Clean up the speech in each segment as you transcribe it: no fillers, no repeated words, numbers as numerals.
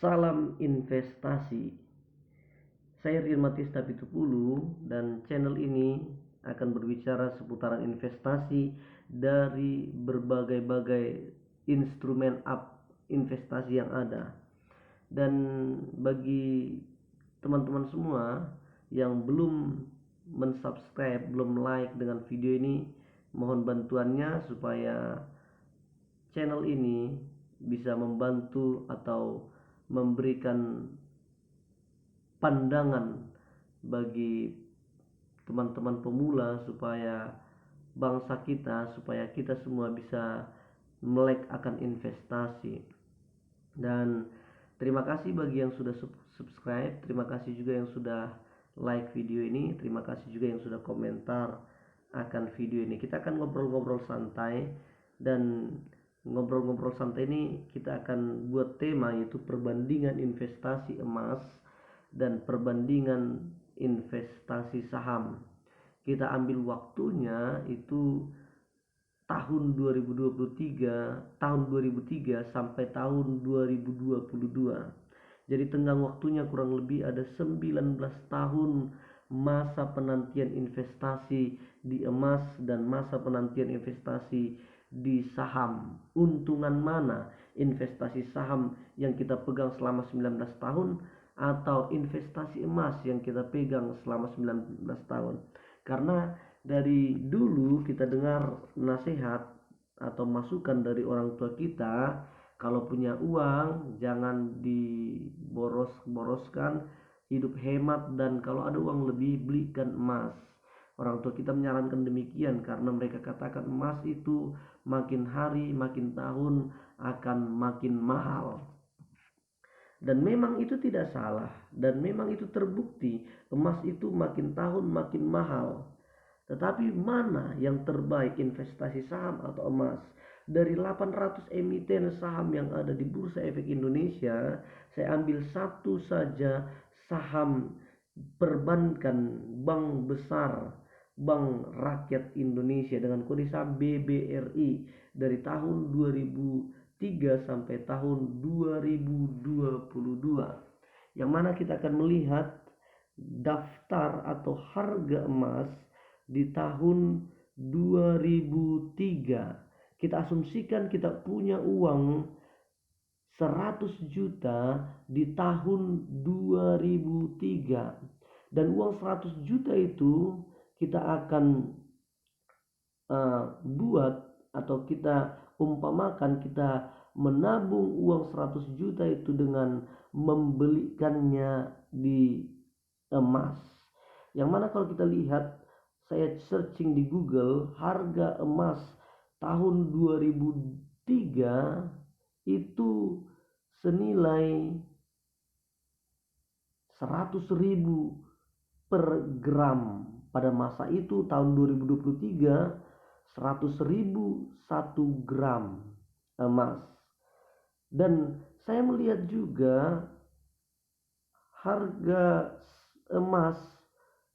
Salam investasi. Saya Rian Matista Pitupulu dan channel ini akan berbicara seputaran investasi dari berbagai-bagai instrumen investasi yang ada. Dan bagi teman-teman semua yang belum mensubscribe, belum like dengan video ini, mohon bantuannya supaya channel ini bisa membantu atau memberikan pandangan bagi teman-teman pemula supaya bangsa kita, supaya kita semua bisa melek akan investasi. Dan terima kasih bagi yang sudah subscribe, terima kasih juga yang sudah like video ini, terima kasih juga yang sudah komentar akan video ini. Kita akan ngobrol-ngobrol santai, dan ngobrol-ngobrol santai ini kita akan buat tema yaitu perbandingan investasi emas dan perbandingan investasi saham. Kita ambil waktunya itu tahun 2023, tahun 2003 sampai tahun 2022. Jadi tenggang waktunya kurang lebih ada 19 tahun masa penantian investasi di emas dan masa penantian investasi di saham. Untungan mana? Investasi saham yang kita pegang selama 19 tahun atau investasi emas yang kita pegang selama 19 tahun. Karena dari dulu kita dengar nasihat atau masukan dari orang tua kita, kalau punya uang jangan diboros-boroskan, hidup hemat, dan kalau ada uang lebih belikan emas. Orang tua kita menyarankan demikian karena mereka katakan emas itu makin hari makin tahun akan makin mahal. Dan memang itu tidak salah, dan memang itu terbukti, emas itu makin tahun makin mahal. Tetapi mana yang terbaik, investasi saham atau emas? Dari 800 emiten saham yang ada di Bursa Efek Indonesia, saya ambil satu saja saham perbankan bank besar, Bank Rakyat Indonesia dengan kode saham BBRI dari tahun 2003 sampai tahun 2022. Yang mana kita akan melihat daftar atau harga emas di tahun 2003. Kita asumsikan kita punya uang 100 juta di tahun 2003, dan uang 100 juta itu kita akan buat atau kita umpamakan kita menabung uang 100 juta itu dengan membelikannya di emas. Yang mana kalau kita lihat, saya searching di Google, harga emas tahun 2003 itu senilai 100.000 per gram. Pada masa itu tahun 2023 100.000 1 gram emas. Dan saya melihat juga harga emas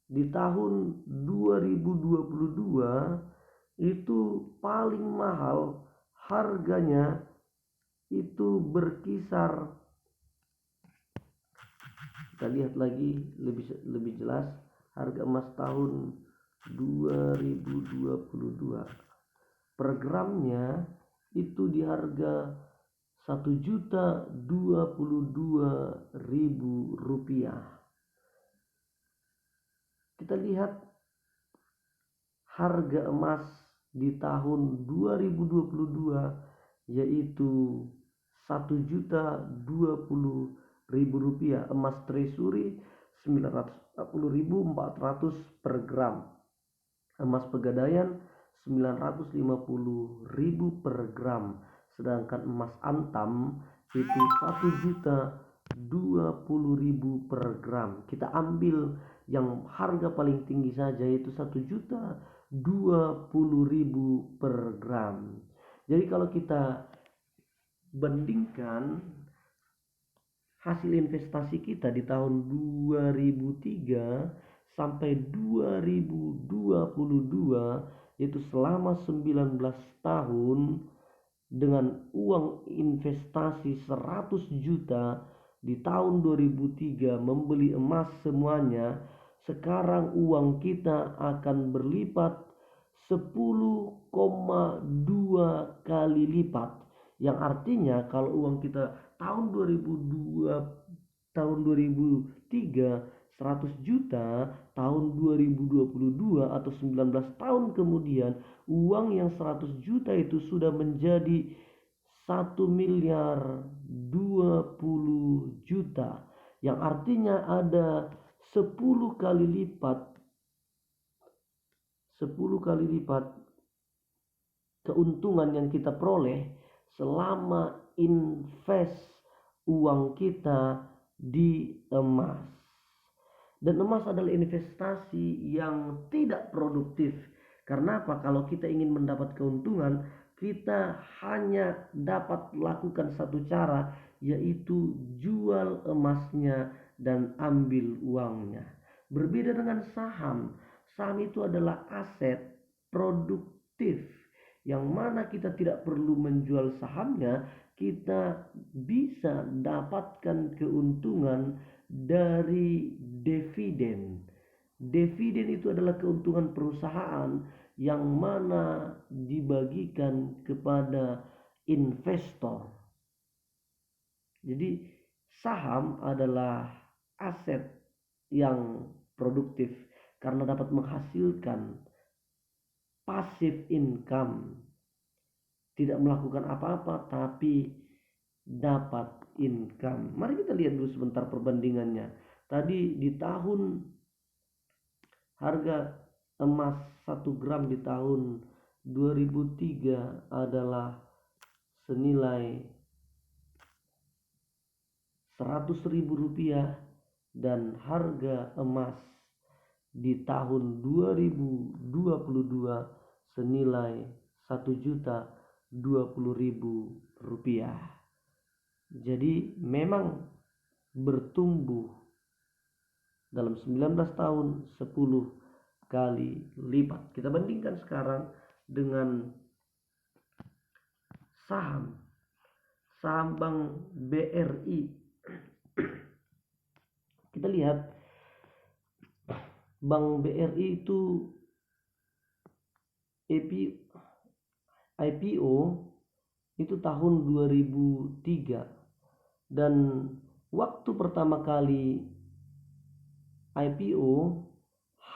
di tahun 2022 itu paling mahal, harganya itu berkisar, kita lihat lagi lebih jelas harga emas tahun 2022 per gramnya itu di harga 1.022.000 rupiah. Kita lihat harga emas di tahun 2022 yaitu 1.020.000 rupiah. Emas treasury 940.400 per gram. Emas pegadaian 950.000 per gram. Sedangkan emas antam itu 1.020.000 per gram. Kita ambil yang harga paling tinggi saja, yaitu 1.020.000 per gram. Jadi kalau kita bandingkan hasil investasi kita di tahun 2003 sampai 2022, yaitu selama 19 tahun, dengan uang investasi 100 juta di tahun 2003 membeli emas semuanya, sekarang uang kita akan berlipat 10,2 kali lipat. Yang artinya kalau uang kita tahun 2003 100 juta, tahun 2022 atau 19 tahun kemudian uang yang 100 juta itu sudah menjadi 1.020.000.000, yang artinya ada 10 kali lipat keuntungan yang kita peroleh selama invest uang kita di emas. Dan emas adalah investasi yang tidak produktif. Karena apa? Kalau kita ingin mendapat keuntungan, kita hanya dapat lakukan satu cara, yaitu jual emasnya dan ambil uangnya. Berbeda dengan saham. Saham itu adalah aset produktif, yang mana kita tidak perlu menjual sahamnya, kita bisa dapatkan keuntungan dari dividen. Dividen itu adalah keuntungan perusahaan yang mana dibagikan kepada investor. Jadi saham adalah aset yang produktif karena dapat menghasilkan passive income. Tidak melakukan apa-apa tapi dapat income. Mari kita lihat dulu sebentar perbandingannya. Tadi di tahun harga emas 1 gram di tahun 2003 adalah senilai 100.000 rupiah, dan harga emas di tahun 2022 senilai 1.020.000 rupiah. Jadi memang bertumbuh dalam 19 tahun 10 kali lipat. Kita bandingkan sekarang dengan saham Bank BRI. Kita lihat Bank BRI itu IPO itu tahun 2003, dan waktu pertama kali IPO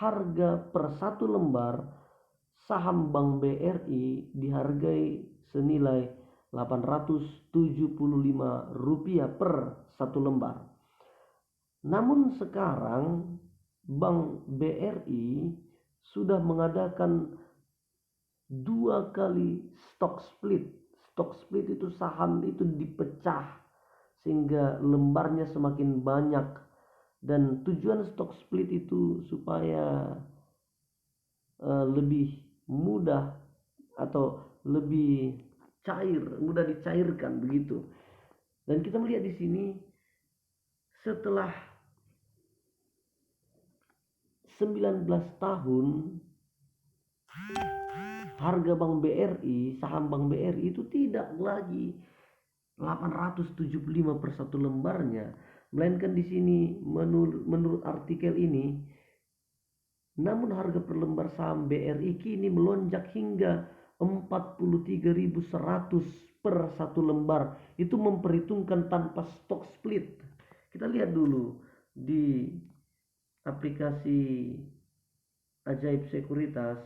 harga per satu lembar saham Bank BRI dihargai senilai 875 rupiah per satu lembar. Namun sekarang Bank BRI sudah mengadakan 2 kali stock split. Stock split itu saham itu dipecah sehingga lembarnya semakin banyak, dan tujuan stock split itu supaya lebih mudah atau lebih mudah dicairkan begitu. Dan kita melihat di sini setelah 19 tahun harga Bank BRI, saham Bank BRI itu tidak lagi 875 per satu lembarnya, melainkan di sini menurut artikel ini, namun harga per lembar saham BRI kini melonjak hingga 43.100 per satu lembar. Itu memperhitungkan tanpa stock split. Kita lihat dulu di aplikasi Ajaib Sekuritas,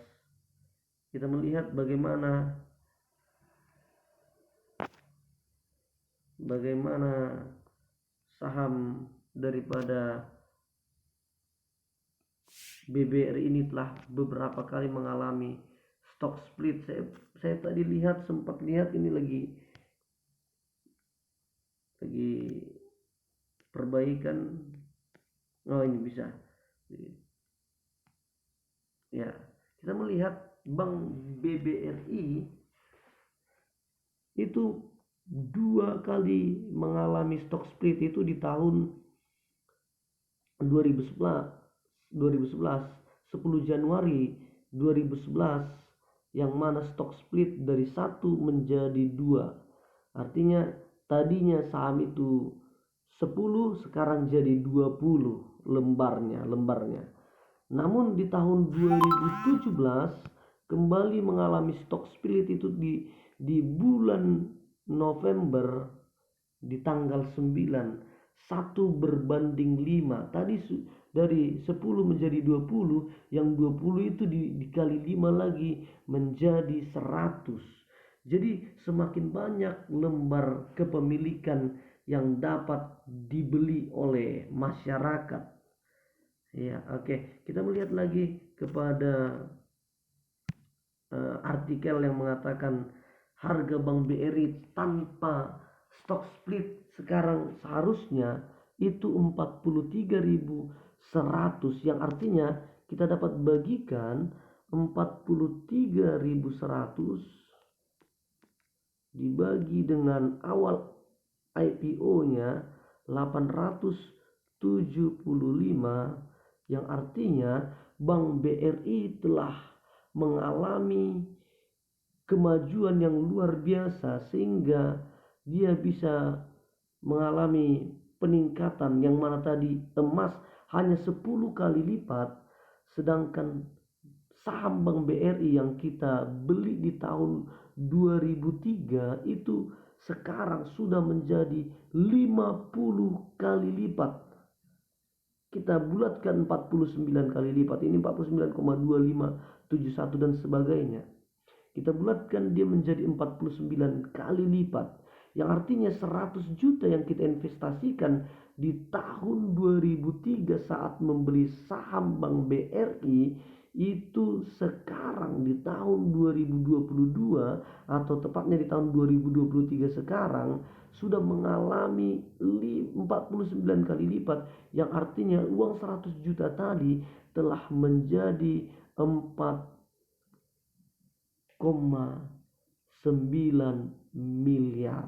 kita melihat bagaimana saham daripada BBRI ini telah beberapa kali mengalami stock split. Saya tadi sempat lihat ini lagi perbaikan. Oh, ini bisa. Ya, kita melihat Bank BBRI itu 2 kali mengalami stock split, itu di tahun 2011, 10 Januari 2011, yang mana stock split dari 1 menjadi 2. Artinya tadinya saham itu 10 sekarang jadi 20 lembarnya. Namun di tahun 2017 kembali mengalami stock split itu di bulan November, di tanggal 9, 1:5. Tadi dari 10 menjadi 20, yang 20 itu dikali 5 lagi menjadi 100. Jadi semakin banyak lembar kepemilikan yang dapat dibeli oleh masyarakat. Ya, oke. Kita melihat lagi kepada artikel yang mengatakan harga Bank BRI tanpa stock split sekarang seharusnya itu 43.100, yang artinya kita dapat bagikan 43.100 dibagi dengan awal IPO-nya 875, yang artinya Bank BRI telah mengalami kemajuan yang luar biasa sehingga dia bisa mengalami peningkatan, yang mana tadi emas hanya 10 kali lipat, sedangkan saham Bank BRI yang kita beli di tahun 2003 itu sekarang sudah menjadi 50 kali lipat. Kita bulatkan 49 kali lipat, ini 49,2571 dan sebagainya. Kita bulatkan dia menjadi 49 kali lipat, yang artinya 100 juta yang kita investasikan di tahun 2003 saat membeli saham Bank BRI itu sekarang di tahun 2022 atau tepatnya di tahun 2023 sekarang sudah mengalami 49 kali lipat, yang artinya uang 100 juta tadi telah menjadi 4,9 miliar.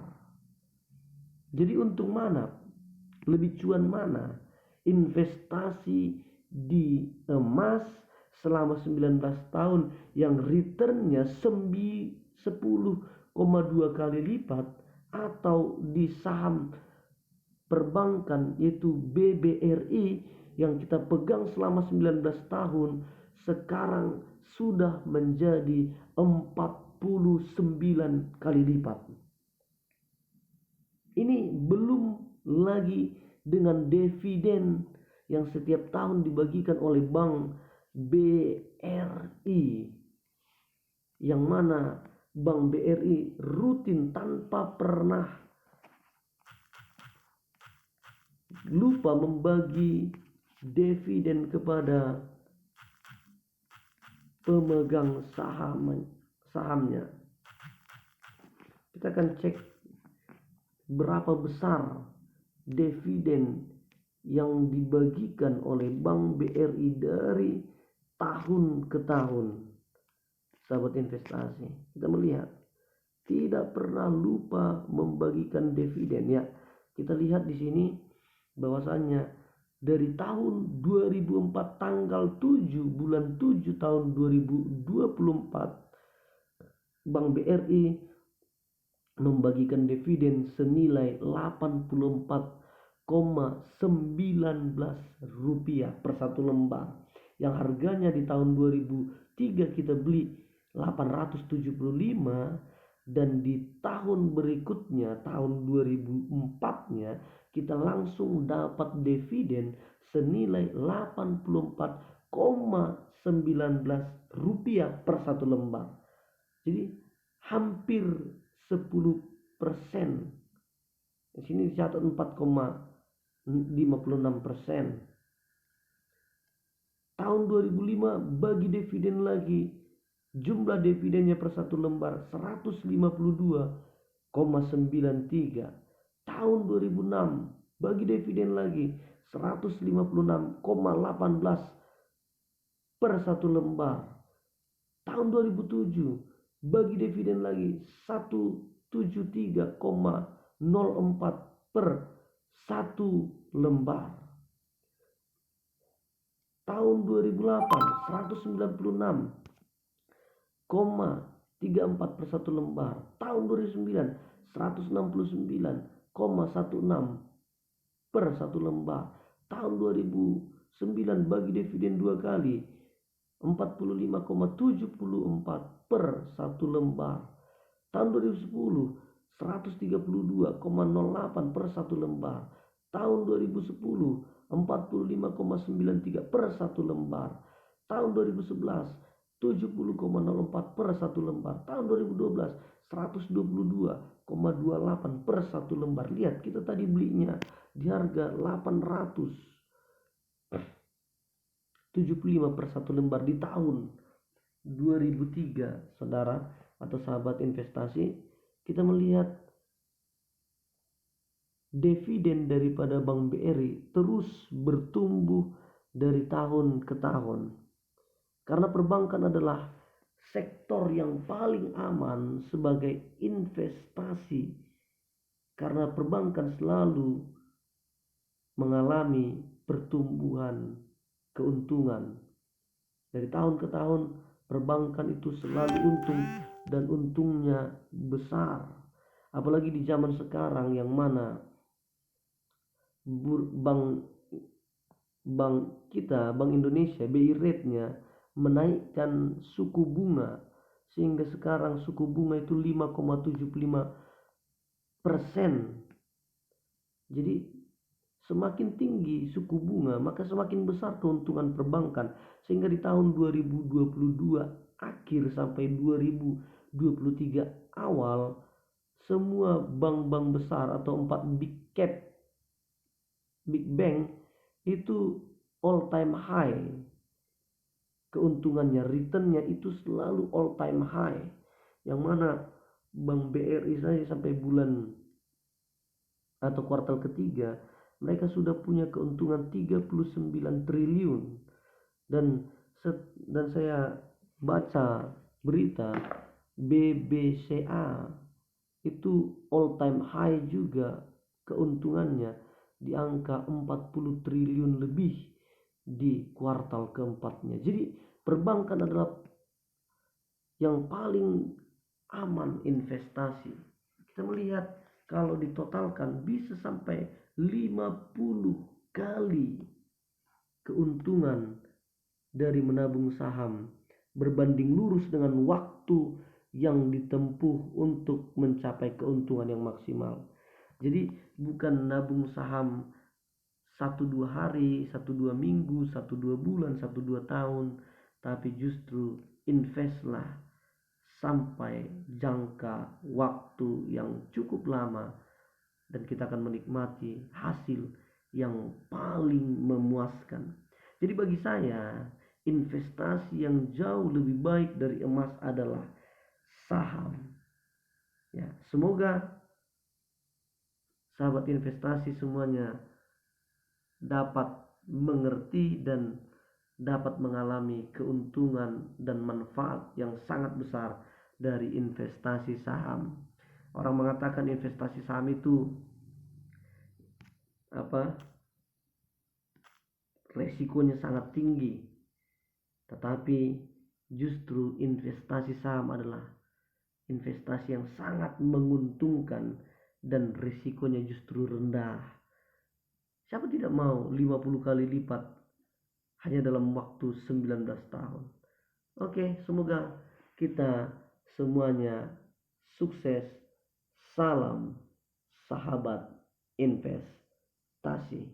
Jadi untung mana? Lebih cuan mana? Investasi di emas selama 19 tahun yang returnnya 10,2 kali lipat, atau di saham perbankan yaitu BBRI yang kita pegang selama 19 tahun sekarang sudah menjadi 49 kali lipat. Ini belum lagi dengan dividen yang setiap tahun dibagikan oleh Bank BRI, yang mana Bank BRI rutin tanpa pernah lupa membagi dividen kepada pemegang sahamnya. Kita akan cek berapa besar dividen yang dibagikan oleh Bank BRI dari tahun ke tahun. Sahabat investasi, kita melihat tidak pernah lupa membagikan dividen ya. Kita lihat di sini bahwasannya dari tahun 2004 tanggal 7 bulan 7 tahun 2024 Bank BRI membagikan dividen senilai 84,19 rupiah per satu lembar, yang harganya di tahun 2003 kita beli 875, dan di tahun berikutnya tahun 2004-nya kita langsung dapat dividen senilai 84,19 rupiah per satu lembar. Jadi hampir 10%. Di sini dicatat 4,56%. Tahun 2005 bagi dividen lagi, jumlah dividennya per satu lembar 152,93. Tahun 2006 bagi dividen lagi 156,18 per satu lembar. Tahun 2007 bagi dividen lagi 173,04 per satu lembar. Tahun 2008 196,34 per satu lembar. Tahun 2009 169,16 per satu lembar. Tahun 2009 bagi dividen 2 kali 45,74 per satu lembar. Tahun 2010 132,08 per satu lembar. Tahun 2010 45,93 per satu lembar. Tahun 2011 70,04 per satu lembar. Tahun 2012 122,28 per satu lembar. Lihat, kita tadi belinya di harga 875 per satu lembar di tahun 2003, saudara atau sahabat investasi. Kita melihat dividen daripada Bank BRI terus bertumbuh dari tahun ke tahun. Karena perbankan adalah sektor yang paling aman sebagai investasi. Karena perbankan selalu mengalami pertumbuhan keuntungan. Dari tahun ke tahun perbankan itu selalu untung dan untungnya besar. Apalagi di zaman sekarang yang mana Bank Indonesia BI rate-nya menaikkan suku bunga sehingga sekarang suku bunga itu 5,75%. Jadi semakin tinggi suku bunga maka semakin besar keuntungan perbankan, sehingga di tahun 2022 akhir sampai 2023 awal semua bank-bank besar atau 4 big bank itu all time high. Keuntungannya, returnnya itu selalu all time high. Yang mana Bank BRI saja sampai bulan atau kuartal ketiga mereka sudah punya keuntungan 39 triliun. Dan saya baca berita BBCA itu all time high juga keuntungannya di angka 40 triliun lebih di kuartal keempatnya. Jadi perbankan adalah yang paling aman investasi. Kita melihat kalau ditotalkan bisa sampai 50 kali keuntungan dari menabung saham berbanding lurus dengan waktu yang ditempuh untuk mencapai keuntungan yang maksimal. Jadi bukan nabung saham 1-2 hari, 1-2 minggu, 1-2 bulan, 1-2 tahun, tapi justru investlah sampai jangka waktu yang cukup lama dan kita akan menikmati hasil yang paling memuaskan. Jadi bagi saya investasi yang jauh lebih baik dari emas adalah saham. Ya, semoga sahabat investasi semuanya dapat mengerti dan dapat mengalami keuntungan dan manfaat yang sangat besar dari investasi saham. Orang mengatakan investasi saham itu resikonya sangat tinggi, tetapi justru investasi saham adalah investasi yang sangat menguntungkan dan risikonya justru rendah. Siapa tidak mau 50 kali lipat hanya dalam waktu 19 tahun. Oke, semoga kita semuanya sukses. Salam sahabat investasi.